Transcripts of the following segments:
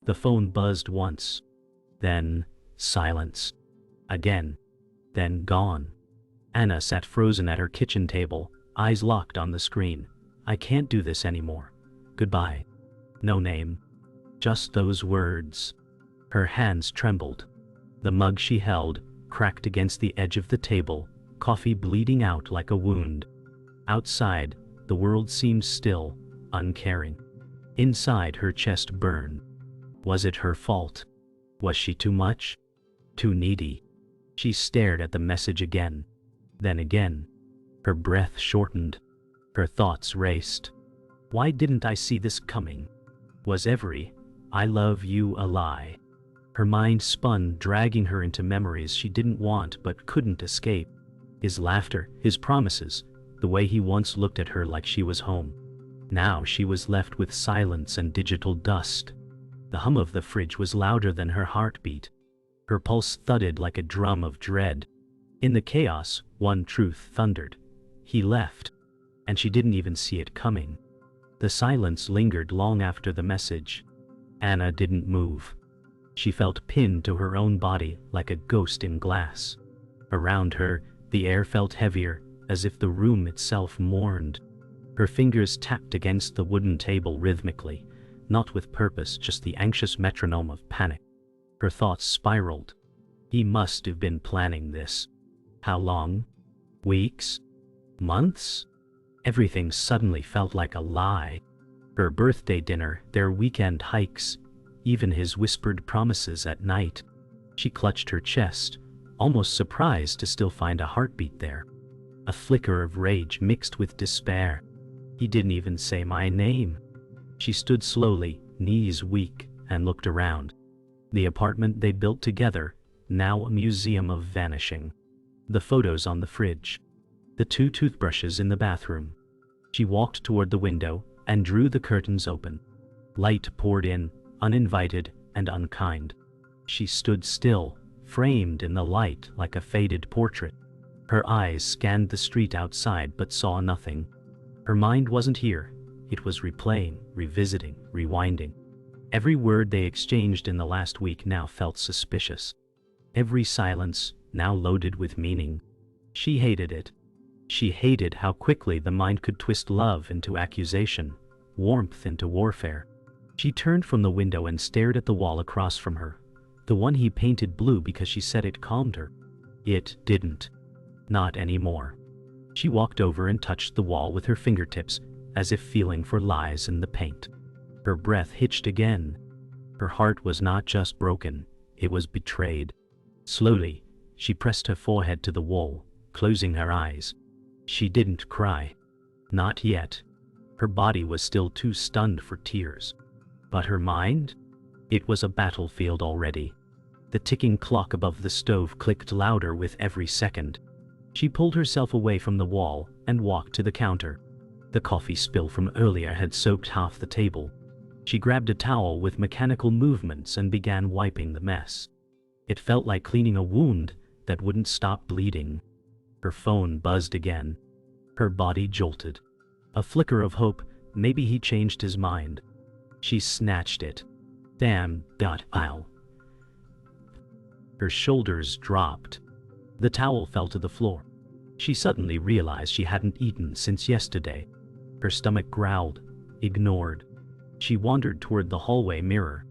The phone buzzed once. Then silence. Again. Then gone. Anna sat frozen at her kitchen table, eyes locked on the screen. I can't do this anymore. Goodbye. No name. Just those words. Her hands trembled. The mug she held cracked against the edge of the table, coffee bleeding out like a wound. Outside, the world seemed still, uncaring. Inside, her chest burned. Was it her fault? Was she too much? Too needy? She stared at the message again. Then again. Her breath shortened. Her thoughts raced. Why didn't I see this coming? Was every "I love you" a lie? Her mind spun, dragging her into memories she didn't want but couldn't escape. His laughter, his promises, the way he once looked at her like she was home. Now she was left with silence and digital dust. The hum of the fridge was louder than her heartbeat. Her pulse thudded like a drum of dread. In the chaos, one truth thundered. He left. And she didn't even see it coming. The silence lingered long after the message. Anna didn't move. She felt pinned to her own body like a ghost in glass. Around her, the air felt heavier, as if the room itself mourned. Her fingers tapped against the wooden table rhythmically, not with purpose, just the anxious metronome of panic. Her thoughts spiraled. He must have been planning this. How long? Weeks? Months? Everything suddenly felt like a lie. Her birthday dinner, their weekend hikes, even his whispered promises at night. She clutched her chest, almost surprised to still find a heartbeat there. A flicker of rage mixed with despair. He didn't even say my name. She stood slowly, knees weak, and looked around. The apartment they built together, now a museum of vanishing. The photos on the fridge. The 2 toothbrushes in the bathroom. She walked toward the window and drew the curtains open. Light poured in, uninvited and unkind. She stood still, framed in the light like a faded portrait. Her eyes scanned the street outside but saw nothing. Her mind wasn't here. It was replaying, revisiting, rewinding. Every word they exchanged in the last week now felt suspicious. Every silence, now loaded with meaning. She hated it. She hated how quickly the mind could twist love into accusation, warmth into warfare. She turned from the window and stared at the wall across from her, the one he painted blue because she said it calmed her. It didn't. Not anymore. She walked over and touched the wall with her fingertips, as if feeling for lies in the paint. Her breath hitched again. Her heart was not just broken, it was betrayed. Slowly, she pressed her forehead to the wall, closing her eyes. She didn't cry. Not yet. Her body was still too stunned for tears. But her mind? It was a battlefield already. The ticking clock above the stove clicked louder with every second. She pulled herself away from the wall and walked to the counter. The coffee spill from earlier had soaked half the table. She grabbed a towel with mechanical movements and began wiping the mess. It felt like cleaning a wound that wouldn't stop bleeding. Her phone buzzed again. Her body jolted. A flicker of hope, maybe he changed his mind. She snatched it. Damn, I'll. Her shoulders dropped. The towel fell to the floor. She suddenly realized she hadn't eaten since yesterday. Her stomach growled, ignored. She wandered toward the hallway mirror.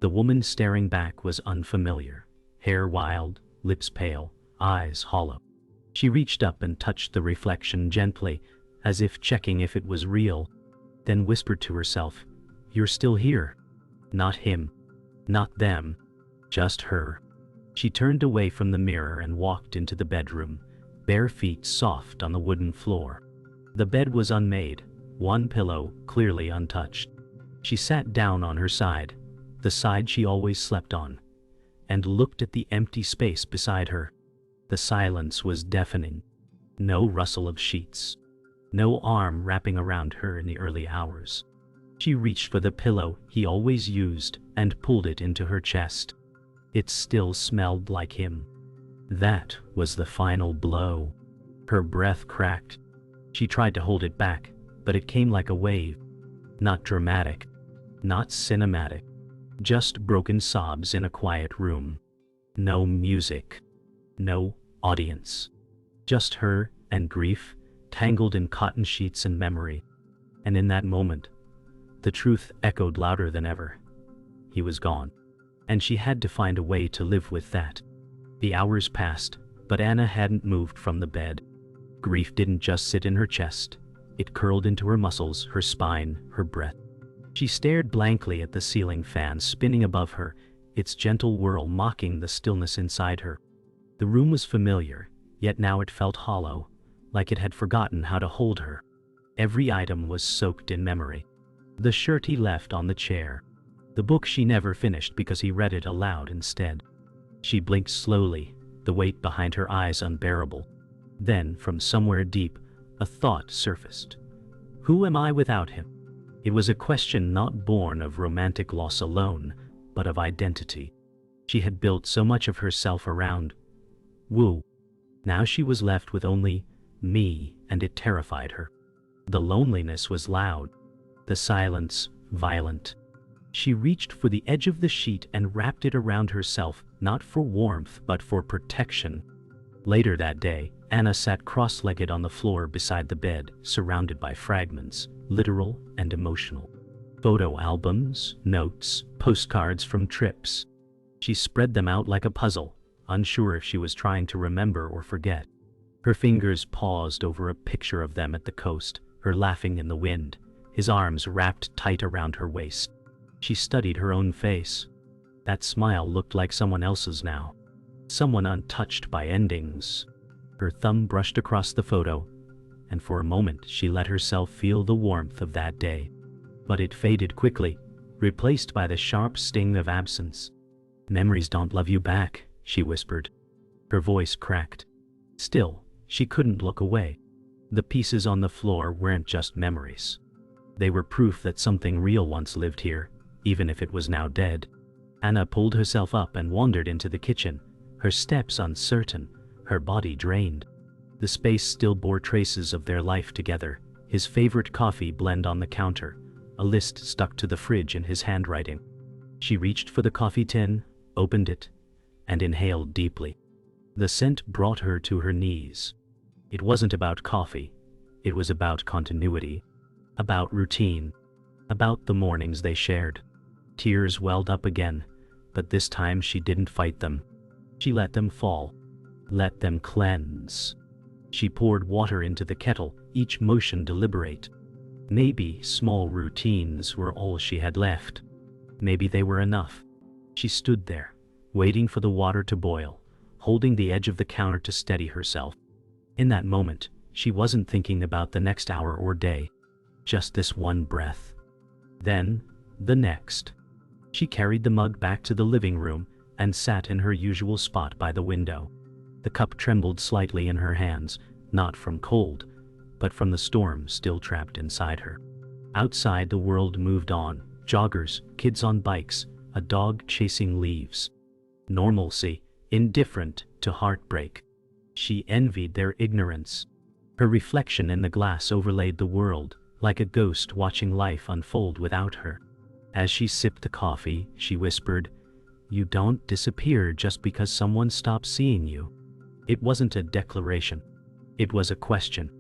The woman staring back was unfamiliar. Hair wild, lips pale, eyes hollow. She reached up and touched the reflection gently, as if checking if it was real, then whispered to herself, "You're still here." Not him. Not them. Just her. She turned away from the mirror and walked into the bedroom, bare feet soft on the wooden floor. The bed was unmade, one pillow clearly untouched. She sat down on her side, the side she always slept on, and looked at the empty space beside her. The silence was deafening. No rustle of sheets. No arm wrapping around her in the early hours. She reached for the pillow he always used and pulled it into her chest. It still smelled like him. That was the final blow. Her breath cracked. She tried to hold it back, but it came like a wave. Not dramatic. Not cinematic. Just broken sobs in a quiet room. No music. No audience. Just her and grief, tangled in cotton sheets and memory. And in that moment, the truth echoed louder than ever. He was gone. And she had to find a way to live with that. The hours passed, but Anna hadn't moved from the bed. Grief didn't just sit in her chest. It curled into her muscles, her spine, her breath. She stared blankly at the ceiling fan spinning above her, its gentle whirl mocking the stillness inside her. The room was familiar, yet now it felt hollow, like it had forgotten how to hold her. Every item was soaked in memory. The shirt he left on the chair. The book she never finished because he read it aloud instead. She blinked slowly, the weight behind her eyes unbearable. Then, from somewhere deep, a thought surfaced. Who am I without him? It was a question not born of romantic loss alone, but of identity. She had built so much of herself around Wu. Now she was left with only me, and it terrified her. The loneliness was loud, the silence violent. She reached for the edge of the sheet and wrapped it around herself, not for warmth but for protection. Later that day, Anna sat cross-legged on the floor beside the bed, surrounded by fragments, literal and emotional. Photo albums, notes, postcards from trips. She spread them out like a puzzle, unsure if she was trying to remember or forget. Her fingers paused over a picture of them at the coast, her laughing in the wind, his arms wrapped tight around her waist. She studied her own face. That smile looked like someone else's now. Someone untouched by endings. Her thumb brushed across the photo, and for a moment she let herself feel the warmth of that day. But it faded quickly, replaced by the sharp sting of absence. "Memories don't love you back," she whispered. Her voice cracked. Still, she couldn't look away. The pieces on the floor weren't just memories. They were proof that something real once lived here, even if it was now dead. Anna pulled herself up and wandered into the kitchen, her steps uncertain, her body drained. The space still bore traces of their life together, his favorite coffee blend on the counter, a list stuck to the fridge in his handwriting. She reached for the coffee tin, opened it, and inhaled deeply. The scent brought her to her knees. It wasn't about coffee. It was about continuity, about routine, about the mornings they shared. Tears welled up again, but this time she didn't fight them. She let them fall, let them cleanse. She poured water into the kettle, each motion deliberate. Maybe small routines were all she had left. Maybe they were enough. She stood there, waiting for the water to boil, holding the edge of the counter to steady herself. In that moment, she wasn't thinking about the next hour or day, just this one breath. Then, the next. She carried the mug back to the living room and sat in her usual spot by the window. The cup trembled slightly in her hands, not from cold, but from the storm still trapped inside her. Outside, the world moved on. Joggers, kids on bikes, a dog chasing leaves. Normalcy, indifferent to heartbreak. She envied their ignorance. Her reflection in the glass overlaid the world, like a ghost watching life unfold without her. As she sipped the coffee, she whispered, "You don't disappear just because someone stops seeing you." It wasn't a declaration. It was a question.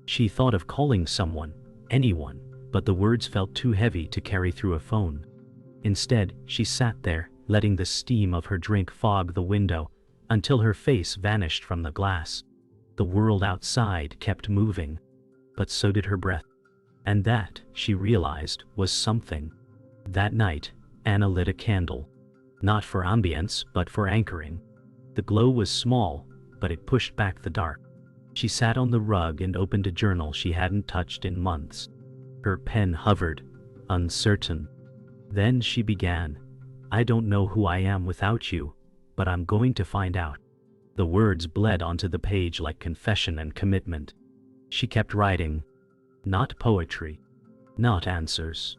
She thought of calling someone, anyone, but the words felt too heavy to carry through a phone. Instead, she sat there, letting the steam of her drink fog the window, until her face vanished from the glass. The world outside kept moving, but so did her breath. And that, she realized, was something. That night, Anna lit a candle. Not for ambience, but for anchoring. The glow was small, but it pushed back the dark. She sat on the rug and opened a journal she hadn't touched in months. Her pen hovered, uncertain. Then she began, "I don't know who I am without you, but I'm going to find out." The words bled onto the page like confession and commitment. She kept writing. Not poetry, not answers,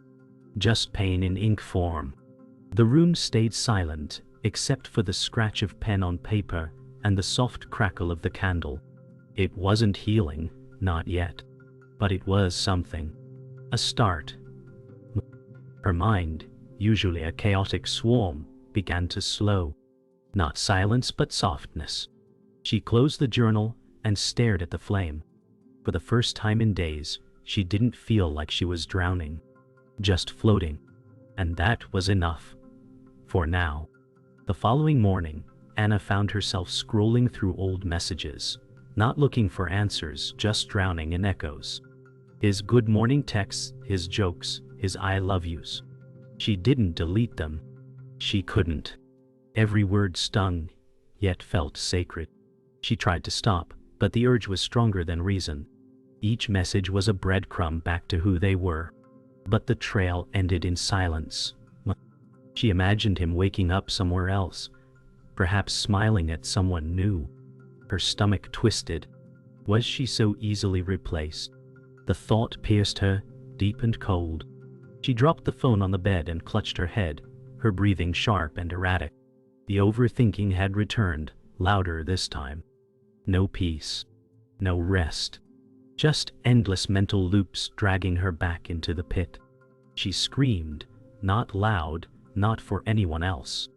just pain in ink form. The room stayed silent, except for the scratch of pen on paper and the soft crackle of the candle. It wasn't healing, not yet. But it was something. A start. Her mind, usually a chaotic swarm, began to slow. Not silence but softness. She closed the journal and stared at the flame. For the first time in days, she didn't feel like she was drowning, just floating. And that was enough. For now. The following morning, Anna found herself scrolling through old messages, not looking for answers, just drowning in echoes. His good morning texts, his jokes, his I love yous. She didn't delete them. She couldn't. Every word stung, yet felt sacred. She tried to stop, but the urge was stronger than reason. Each message was a breadcrumb back to who they were. But the trail ended in silence. She imagined him waking up somewhere else, perhaps smiling at someone new. Her stomach twisted. Was she so easily replaced? The thought pierced her, deep and cold. She dropped the phone on the bed and clutched her head, her breathing sharp and erratic. The overthinking had returned, louder this time. No peace. No rest. Just endless mental loops dragging her back into the pit. She screamed, not loud, not for anyone else.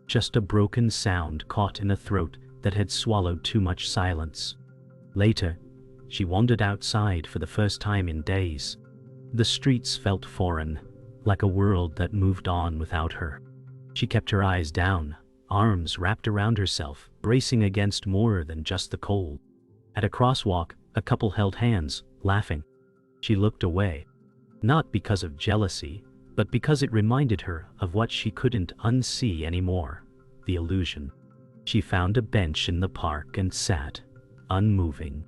Just a broken sound caught in a throat that had swallowed too much silence. Later, she wandered outside for the first time in days. The streets felt foreign, like a world that moved on without her. She kept her eyes down, arms wrapped around herself, bracing against more than just the cold. At a crosswalk, a couple held hands, laughing. She looked away. Not because of jealousy, but because it reminded her of what she couldn't unsee anymore, the illusion. She found a bench in the park and sat, unmoving.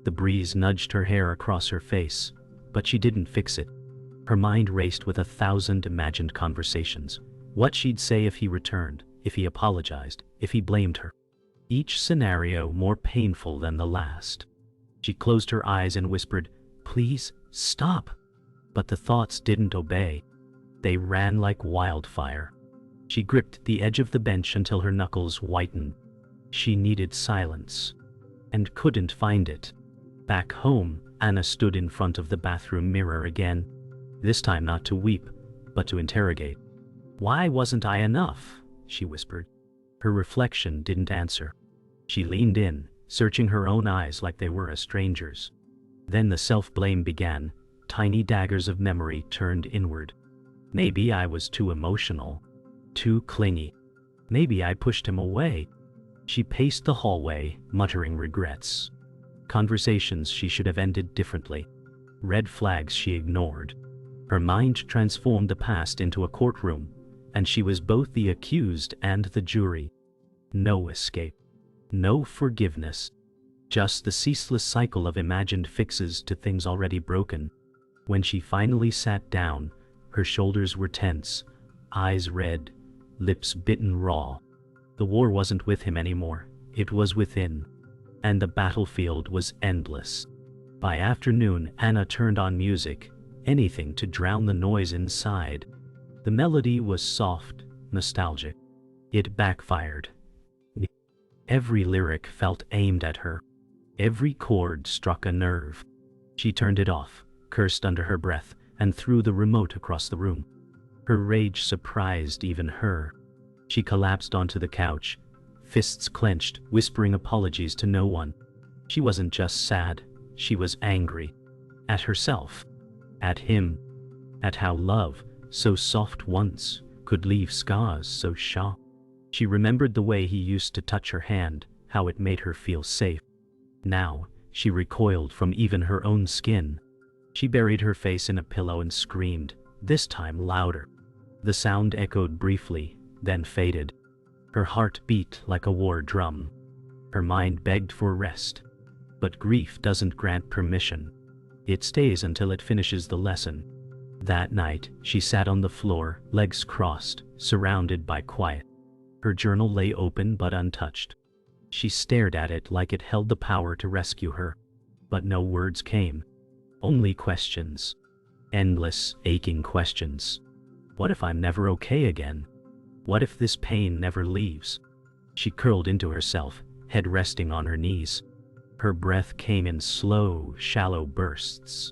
The breeze nudged her hair across her face, but she didn't fix it. Her mind raced with 1,000 imagined conversations. What she'd say if he returned, if he apologized, if he blamed her. Each scenario more painful than the last. She closed her eyes and whispered, "Please, stop." But the thoughts didn't obey. They ran like wildfire. She gripped the edge of the bench until her knuckles whitened. She needed silence, and couldn't find it. Back home, Anna stood in front of the bathroom mirror again. This time not to weep, but to interrogate. "Why wasn't I enough?" she whispered. Her reflection didn't answer. She leaned in, searching her own eyes like they were a stranger's. Then the self-blame began. Tiny daggers of memory turned inward. Maybe I was too emotional, too clingy. Maybe I pushed him away. She paced the hallway, muttering regrets. Conversations she should have ended differently. Red flags she ignored. Her mind transformed the past into a courtroom, and she was both the accused and the jury. No escape. No forgiveness. Just the ceaseless cycle of imagined fixes to things already broken. When she finally sat down, her shoulders were tense, eyes red, lips bitten raw. The war wasn't with him anymore, it was within. And the battlefield was endless. By afternoon, Anna turned on music, anything to drown the noise inside. The melody was soft, nostalgic. It backfired. Every lyric felt aimed at her. Every chord struck a nerve. She turned it off, cursed under her breath, and threw the remote across the room. Her rage surprised even her. She collapsed onto the couch, fists clenched, whispering apologies to no one. She wasn't just sad, she was angry. At herself. At him. At how love, so soft once, could leave scars so sharp. She remembered the way he used to touch her hand, how it made her feel safe. Now, she recoiled from even her own skin. She buried her face in a pillow and screamed, this time louder. The sound echoed briefly, then faded. Her heart beat like a war drum. Her mind begged for rest. But grief doesn't grant permission. It stays until it finishes the lesson. That night, she sat on the floor, legs crossed, surrounded by quiet. Her journal lay open but untouched. She stared at it like it held the power to rescue her. But no words came. Only questions. Endless, aching questions. What if I'm never okay again? What if this pain never leaves? She curled into herself, head resting on her knees. Her breath came in slow, shallow bursts.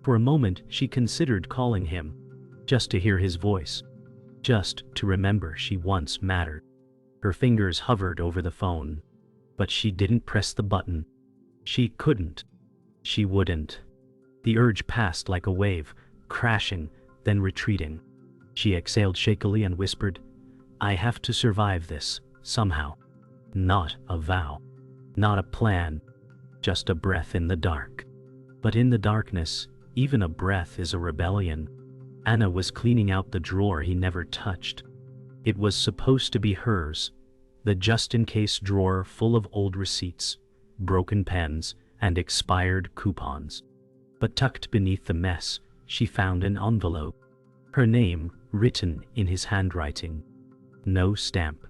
For a moment, she considered calling him, just to hear his voice, just to remember she once mattered. Her fingers hovered over the phone, but she didn't press the button. She couldn't. She wouldn't. The urge passed like a wave, crashing, then retreating. She exhaled shakily and whispered, "I have to survive this, somehow." Not a vow. Not a plan. Just a breath in the dark. But in the darkness, even a breath is a rebellion. Anna was cleaning out the drawer he never touched. It was supposed to be hers, the just-in-case drawer full of old receipts, broken pens, and expired coupons. But tucked beneath the mess, she found an envelope. Her name written in his handwriting. No stamp.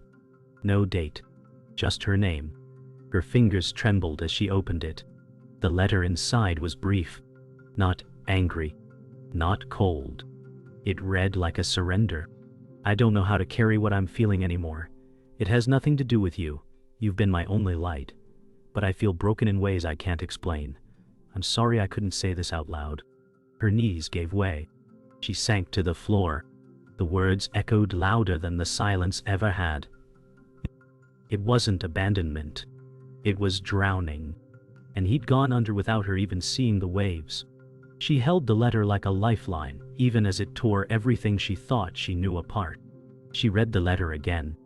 No date. Just her name. Her fingers trembled as she opened it. The letter inside was brief. Not angry. Not cold. It read like a surrender. "I don't know how to carry what I'm feeling anymore. It has nothing to do with you. You've been my only light. But I feel broken in ways I can't explain. I'm sorry I couldn't say this out loud." Her knees gave way. She sank to the floor. The words echoed louder than the silence ever had. It wasn't abandonment. It was drowning. And he'd gone under without her even seeing the waves. She held the letter like a lifeline, even as it tore everything she thought she knew apart. She read the letter again.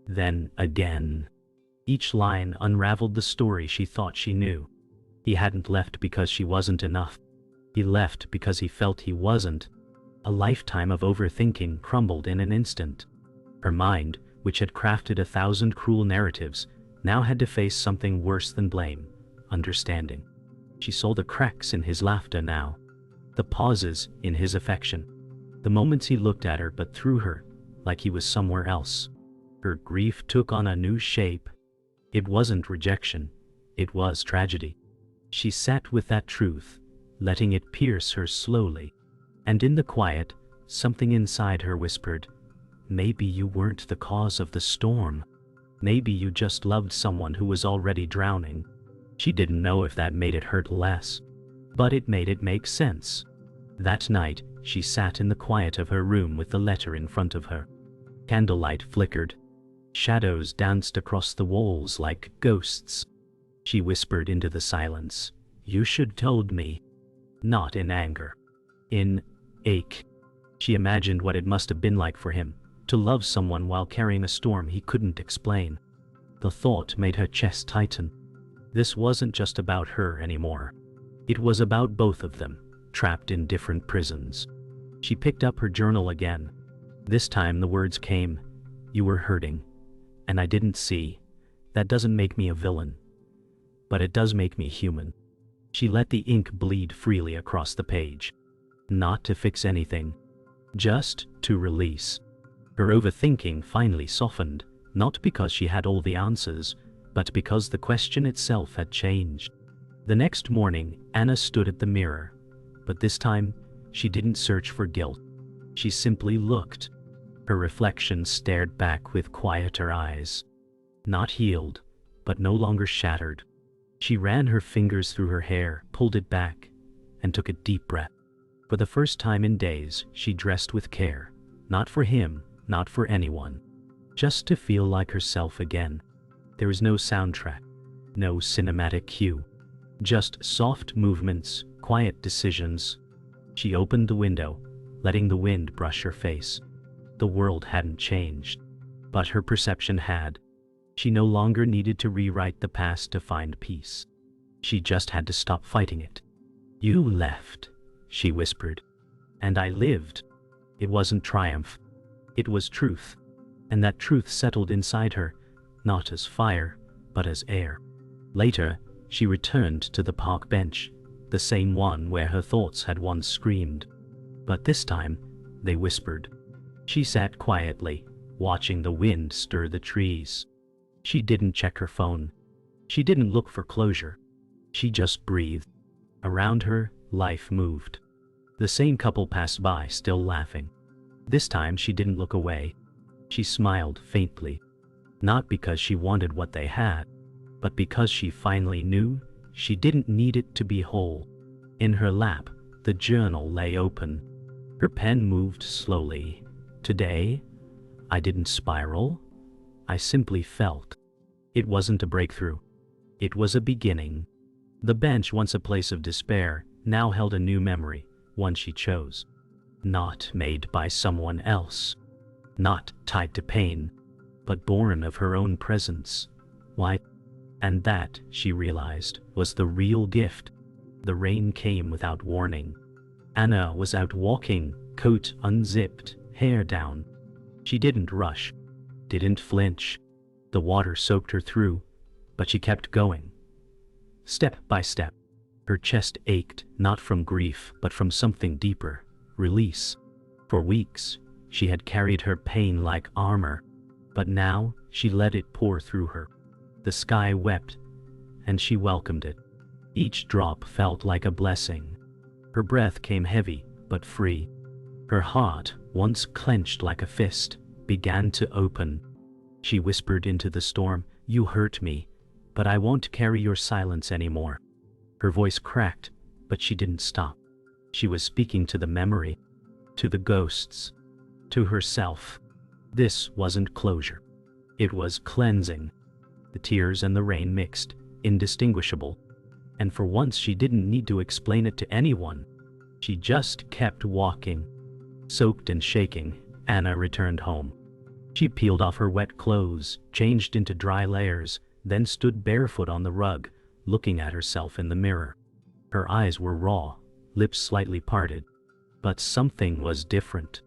Then again. Each line unraveled the story she thought she knew. He hadn't left because she wasn't enough. He left because he felt he wasn't. A lifetime of overthinking crumbled in an instant. Her mind, which had crafted 1,000 cruel narratives, now had to face something worse than blame, understanding. She saw the cracks in his laughter now, the pauses in his affection, the moments he looked at her but through her, like he was somewhere else. Her grief took on a new shape. It wasn't rejection, it was tragedy. She sat with that truth, letting it pierce her slowly. And in the quiet, something inside her whispered, "Maybe you weren't the cause of the storm. Maybe you just loved someone who was already drowning." She didn't know if that made it hurt less, but it made it make sense. That night, she sat in the quiet of her room with the letter in front of her. Candlelight flickered. Shadows danced across the walls like ghosts. She whispered into the silence, "You should told me." Not in anger. In ache. She imagined what it must have been like for him, to love someone while carrying a storm he couldn't explain. The thought made her chest tighten. This wasn't just about her anymore. It was about both of them, trapped in different prisons. She picked up her journal again. This time the words came, "You were hurting, and I didn't see. That doesn't make me a villain. But it does make me human." She let the ink bleed freely across the page. Not to fix anything. Just to release. Her overthinking finally softened, not because she had all the answers, but because the question itself had changed. The next morning, Anna stood at the mirror, but this time, she didn't search for guilt. She simply looked. Her reflection stared back with quieter eyes. Not healed, but no longer shattered. She ran her fingers through her hair, pulled it back, and took a deep breath. For the first time in days, she dressed with care. Not for him, not for anyone. Just to feel like herself again. There was no soundtrack, no cinematic cue. Just soft movements, quiet decisions. She opened the window, letting the wind brush her face. The world hadn't changed, but her perception had. She no longer needed to rewrite the past to find peace. She just had to stop fighting it. "You left," she whispered. "And I lived." It wasn't triumph. It was truth. And that truth settled inside her, not as fire, but as air. Later, she returned to the park bench, the same one where her thoughts had once screamed. But this time, they whispered. She sat quietly, watching the wind stir the trees. She didn't check her phone. She didn't look for closure. She just breathed. Around her, life moved. The same couple passed by, still laughing. This time she didn't look away. She smiled faintly. Not because she wanted what they had, but because she finally knew she didn't need it to be whole. In her lap, the journal lay open. Her pen moved slowly. Today, I didn't spiral. I simply felt. It wasn't a breakthrough. It was a beginning. The bench, once a place of despair, now held a new memory, one she chose. Not made by someone else. Not tied to pain, but born of her own presence. Why? And that, she realized, was the real gift. The rain came without warning. Anna was out walking, coat unzipped, hair down. She didn't rush, didn't flinch. The water soaked her through, but she kept going. Step by step. Her chest ached, not from grief, but from something deeper, release. For weeks, she had carried her pain like armor, but now she let it pour through her. The sky wept, and she welcomed it. Each drop felt like a blessing. Her breath came heavy, but free. Her heart, once clenched like a fist, began to open. She whispered into the storm, "You hurt me, but I won't carry your silence anymore." Her voice cracked, but she didn't stop. She was speaking to the memory, to the ghosts, to herself. This wasn't closure. It was cleansing. The tears and the rain mixed, indistinguishable. And for once she didn't need to explain it to anyone. She just kept walking. Soaked and shaking, Anna returned home. She peeled off her wet clothes, changed into dry layers, then stood barefoot on the rug, looking at herself in the mirror. Her eyes were raw, lips slightly parted. But something was different.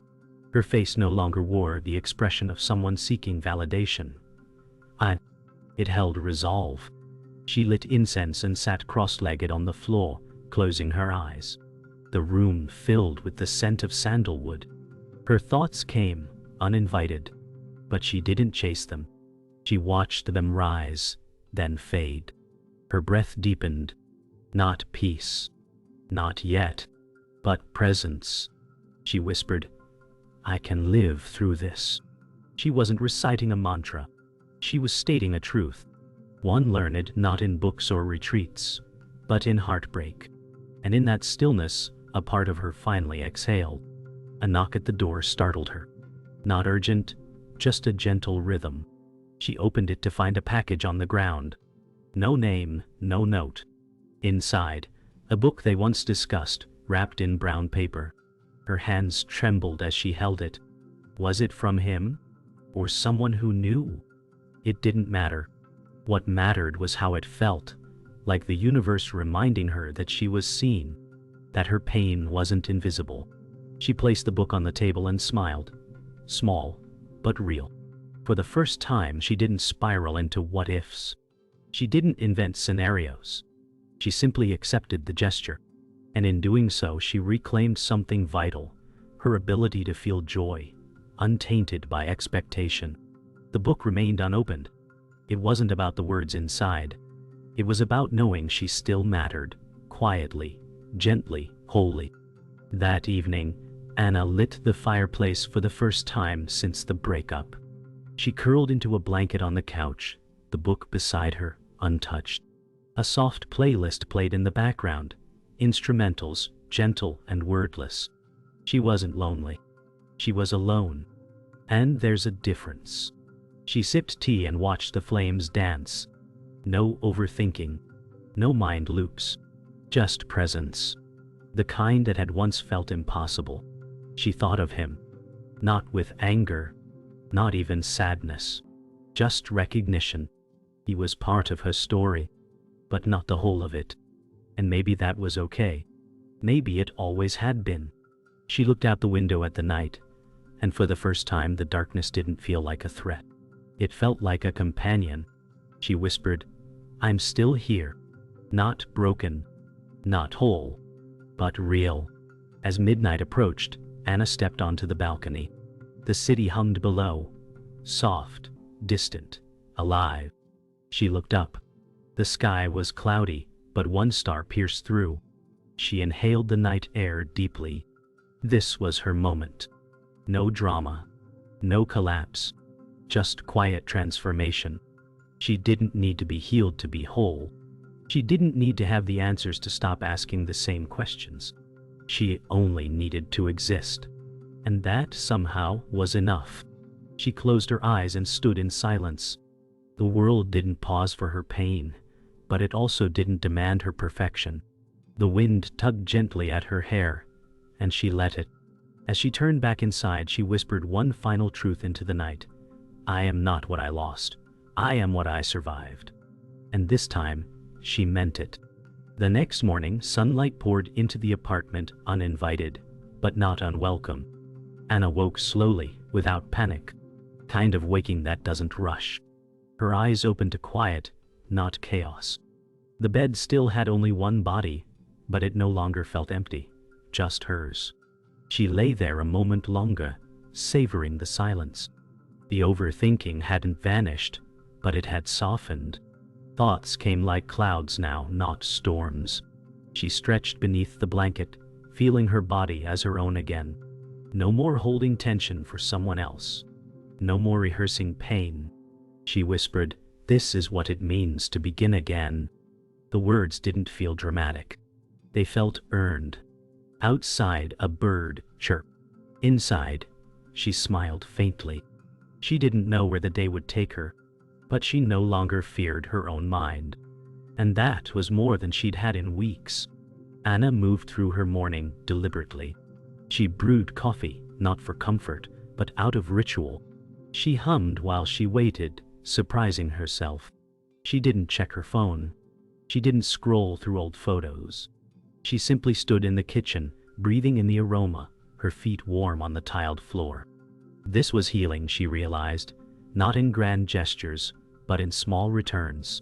Her face no longer wore the expression of someone seeking validation. It held resolve. She lit incense and sat cross-legged on the floor, closing her eyes. The room filled with the scent of sandalwood. Her thoughts came, uninvited, but she didn't chase them. She watched them rise, then fade. Her breath deepened. Not peace. Not yet. But presence. She whispered, "I can live through this." She wasn't reciting a mantra. She was stating a truth. One learned not in books or retreats, but in heartbreak. And in that stillness, a part of her finally exhaled. A knock at the door startled her. Not urgent, just a gentle rhythm. She opened it to find a package on the ground. No name, no note. Inside, a book they once discussed, wrapped in brown paper. Her hands trembled as she held it. Was it from him? Or someone who knew? It didn't matter. What mattered was how it felt, like the universe reminding her that she was seen, that her pain wasn't invisible. She placed the book on the table and smiled. Small, but real. For the first time, she didn't spiral into what-ifs. She didn't invent scenarios. She simply accepted the gesture. And in doing so, she reclaimed something vital, her ability to feel joy, untainted by expectation. The book remained unopened. It wasn't about the words inside. It was about knowing she still mattered, quietly, gently, wholly. That evening, Anna lit the fireplace for the first time since the breakup. She curled into a blanket on the couch, the book beside her, untouched. A soft playlist played in the background, instrumentals, gentle and wordless. She wasn't lonely. She was alone. And there's a difference. She sipped tea and watched the flames dance. No overthinking. No mind loops. Just presence. The kind that had once felt impossible. She thought of him. Not with anger. Not even sadness. Just recognition. He was part of her story, but not the whole of it. And maybe that was okay. Maybe it always had been. She looked out the window at the night, and for the first time the darkness didn't feel like a threat. It felt like a companion. She whispered, "I'm still here. Not broken. Not whole. But real." As midnight approached, Anna stepped onto the balcony. The city hummed below. Soft, distant, alive. She looked up. The sky was cloudy, but one star pierced through. She inhaled the night air deeply. This was her moment. No drama. No collapse. Just quiet transformation. She didn't need to be healed to be whole. She didn't need to have the answers to stop asking the same questions. She only needed to exist. And that somehow was enough. She closed her eyes and stood in silence. The world didn't pause for her pain, but it also didn't demand her perfection. The wind tugged gently at her hair, and she let it. As she turned back inside, she whispered one final truth into the night. I am not what I lost. I am what I survived. And this time, she meant it. The next morning, sunlight poured into the apartment uninvited, but not unwelcome. Anna woke slowly, without panic. Kind of waking that doesn't rush. Her eyes opened to quiet, not chaos. The bed still had only one body, but it no longer felt empty, just hers. She lay there a moment longer, savoring the silence. The overthinking hadn't vanished, but it had softened. Thoughts came like clouds now, not storms. She stretched beneath the blanket, feeling her body as her own again. No more holding tension for someone else. No more rehearsing pain. She whispered, "This is what it means to begin again." The words didn't feel dramatic. They felt earned. Outside, a bird chirped. Inside, she smiled faintly. She didn't know where the day would take her, but she no longer feared her own mind. And that was more than she'd had in weeks. Anna moved through her morning deliberately. She brewed coffee, not for comfort, but out of ritual. She hummed while she waited, surprising herself. She didn't check her phone. She didn't scroll through old photos. She simply stood in the kitchen, breathing in the aroma, her feet warm on the tiled floor. This was healing, she realized, not in grand gestures, but in small returns.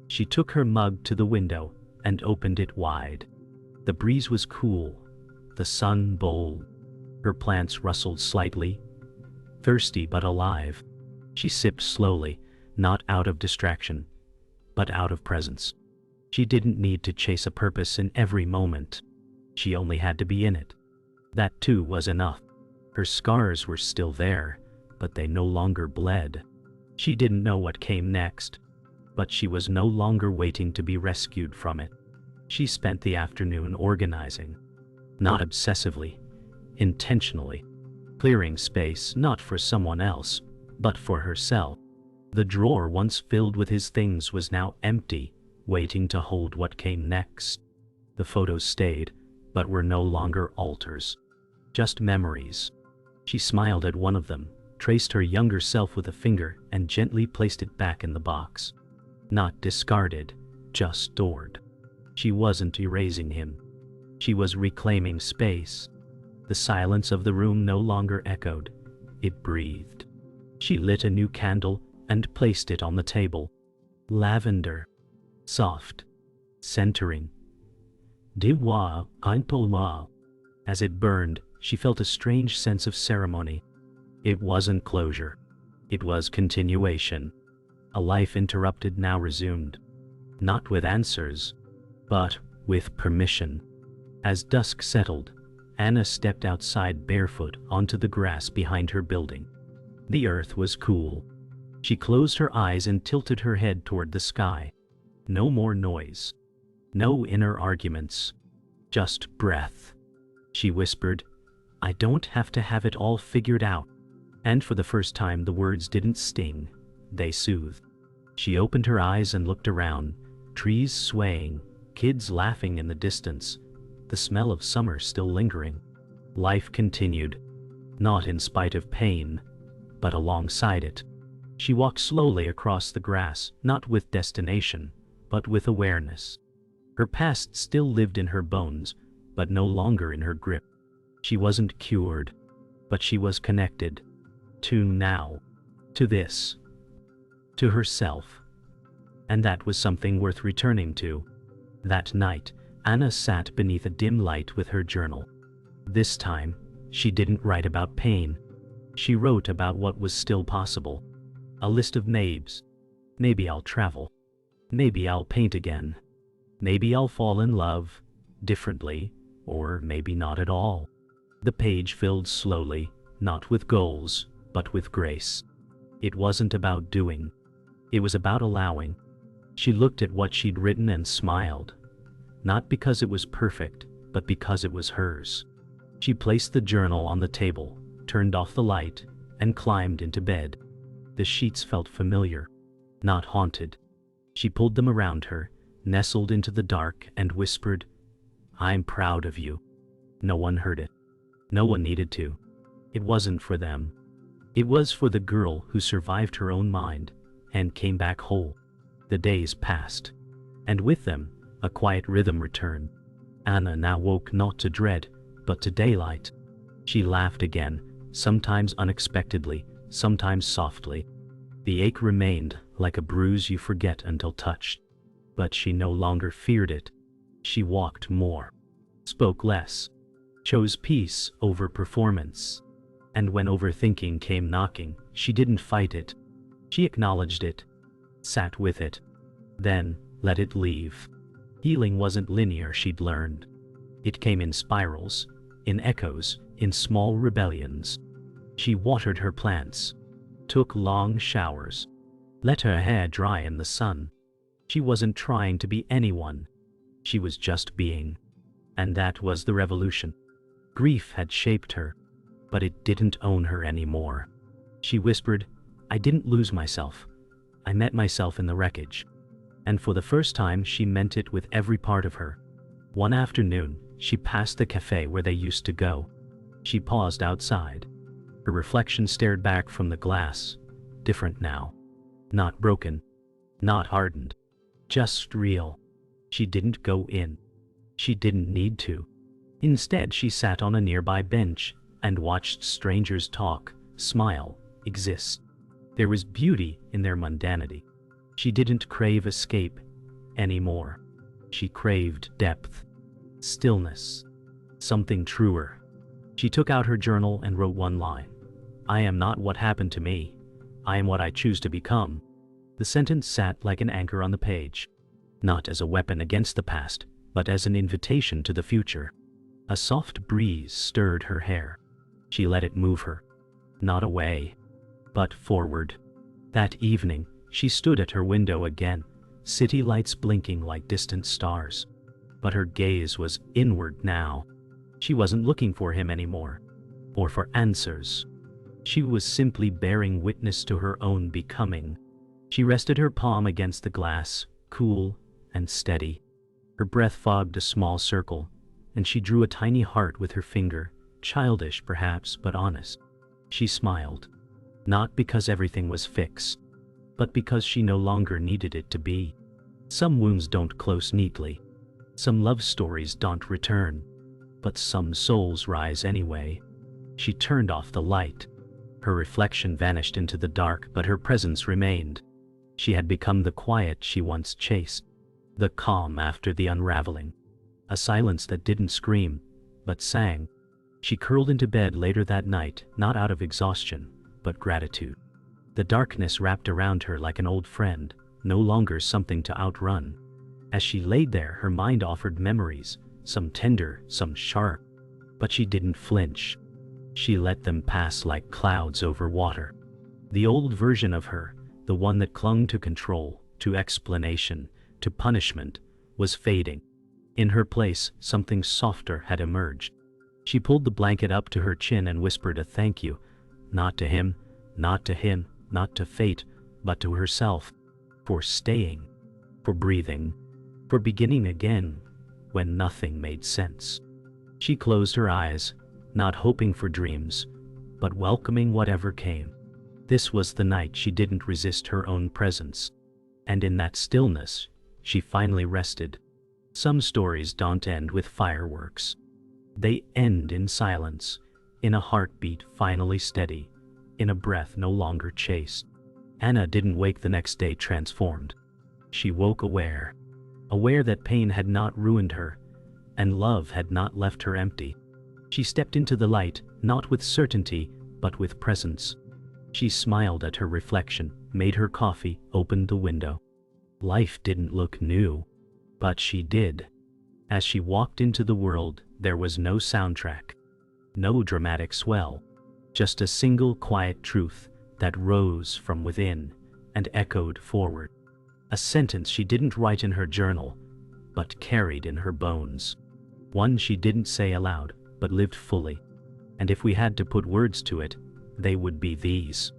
She took her mug to the window and opened it wide. The breeze was cool, the sun bold. Her plants rustled slightly, thirsty but alive. She sipped slowly, not out of distraction, but out of presence. She didn't need to chase a purpose in every moment. She only had to be in it. That too was enough. Her scars were still there, but they no longer bled. She didn't know what came next, but she was no longer waiting to be rescued from it. She spent the afternoon organizing, not obsessively, intentionally, clearing space not for someone else, but for herself. The drawer once filled with his things was now empty, waiting to hold what came next. The photos stayed, but were no longer altars, just memories. She smiled at one of them, traced her younger self with a finger, and gently placed it back in the box. Not discarded, just stored. She wasn't erasing him. She was reclaiming space. The silence of the room no longer echoed. It breathed. She lit a new candle and placed it on the table. Lavender. Soft. Centering. Diwa Ainpolma. As it burned, she felt a strange sense of ceremony. It wasn't closure. It was continuation. A life interrupted now resumed. Not with answers, but with permission. As dusk settled, Anna stepped outside barefoot onto the grass behind her building. The earth was cool. She closed her eyes and tilted her head toward the sky. No more noise. No inner arguments. Just breath. She whispered, "I don't have to have it all figured out." And for the first time the words didn't sting, they soothed. She opened her eyes and looked around, trees swaying, kids laughing in the distance, the smell of summer still lingering. Life continued, not in spite of pain, but alongside it. She walked slowly across the grass, not with destination, but with awareness. Her past still lived in her bones, but no longer in her grip. She wasn't cured, but she was connected. To now. To this. To herself. And that was something worth returning to. That night, Anna sat beneath a dim light with her journal. This time, she didn't write about pain. She wrote about what was still possible. A list of names. Maybe I'll travel. Maybe I'll paint again. Maybe I'll fall in love, differently, or maybe not at all. The page filled slowly, not with goals, but with grace. It wasn't about doing. It was about allowing. She looked at what she'd written and smiled. Not because it was perfect, but because it was hers. She placed the journal on the table, turned off the light, and climbed into bed. The sheets felt familiar, not haunted. She pulled them around her, nestled into the dark, and whispered, "I'm proud of you." No one heard it. No one needed to. It wasn't for them. It was for the girl who survived her own mind and came back whole. The days passed, and with them, a quiet rhythm returned. Anna now woke not to dread, but to daylight. She laughed again, sometimes unexpectedly, sometimes softly. The ache remained, like a bruise you forget until touched. But she no longer feared it. She walked more, spoke less, chose peace over performance. And when overthinking came knocking, she didn't fight it. She acknowledged it, sat with it, then let it leave. Healing wasn't linear, she'd learned. It came in spirals, in echoes, in small rebellions. She watered her plants, took long showers, let her hair dry in the sun. She wasn't trying to be anyone. She was just being. And that was the revolution. Grief had shaped her, but it didn't own her anymore. She whispered, "I didn't lose myself. I met myself in the wreckage." And for the first time, she meant it with every part of her. One afternoon, she passed the cafe where they used to go. She paused outside. Her reflection stared back from the glass, different now. Not broken, not hardened, just real. She didn't go in. She didn't need to. Instead, she sat on a nearby bench and watched strangers talk, smile, exist. There was beauty in their mundanity. She didn't crave escape anymore. She craved depth, stillness, something truer. She took out her journal and wrote one line. "I am not what happened to me. I am what I choose to become." The sentence sat like an anchor on the page, not as a weapon against the past, but as an invitation to the future. A soft breeze stirred her hair. She let it move her, not away, but forward. That evening, she stood at her window again, city lights blinking like distant stars. But her gaze was inward now. She wasn't looking for him anymore, or for answers. She was simply bearing witness to her own becoming. She rested her palm against the glass, cool and steady. Her breath fogged a small circle, and she drew a tiny heart with her finger, childish perhaps, but honest. She smiled, not because everything was fixed, but because she no longer needed it to be. Some wounds don't close neatly. Some love stories don't return, but some souls rise anyway. She turned off the light. Her reflection vanished into the dark, but her presence remained. She had become the quiet she once chased, the calm after the unraveling, a silence that didn't scream, but sang. She curled into bed later that night, not out of exhaustion, but gratitude. The darkness wrapped around her like an old friend, no longer something to outrun. As she laid there, her mind offered memories, some tender, some sharp, but she didn't flinch. She let them pass like clouds over water. The old version of her, the one that clung to control, to explanation, to punishment, was fading. In her place, something softer had emerged. She pulled the blanket up to her chin and whispered a thank you, not to him, not to him, not to fate, but to herself, for staying, for breathing, for beginning again when nothing made sense. She closed her eyes, not hoping for dreams, but welcoming whatever came. This was the night she didn't resist her own presence, and in that stillness, she finally rested. Some stories don't end with fireworks. They end in silence, in a heartbeat finally steady, in a breath no longer chased. Anna didn't wake the next day transformed. She woke aware, aware that pain had not ruined her, and love had not left her empty. She stepped into the light, not with certainty, but with presence. She smiled at her reflection, made her coffee, opened the window. Life didn't look new, but she did. As she walked into the world, there was no soundtrack, no dramatic swell, just a single quiet truth that rose from within and echoed forward. A sentence she didn't write in her journal, but carried in her bones. One she didn't say aloud, but lived fully. And if we had to put words to it, they would be these.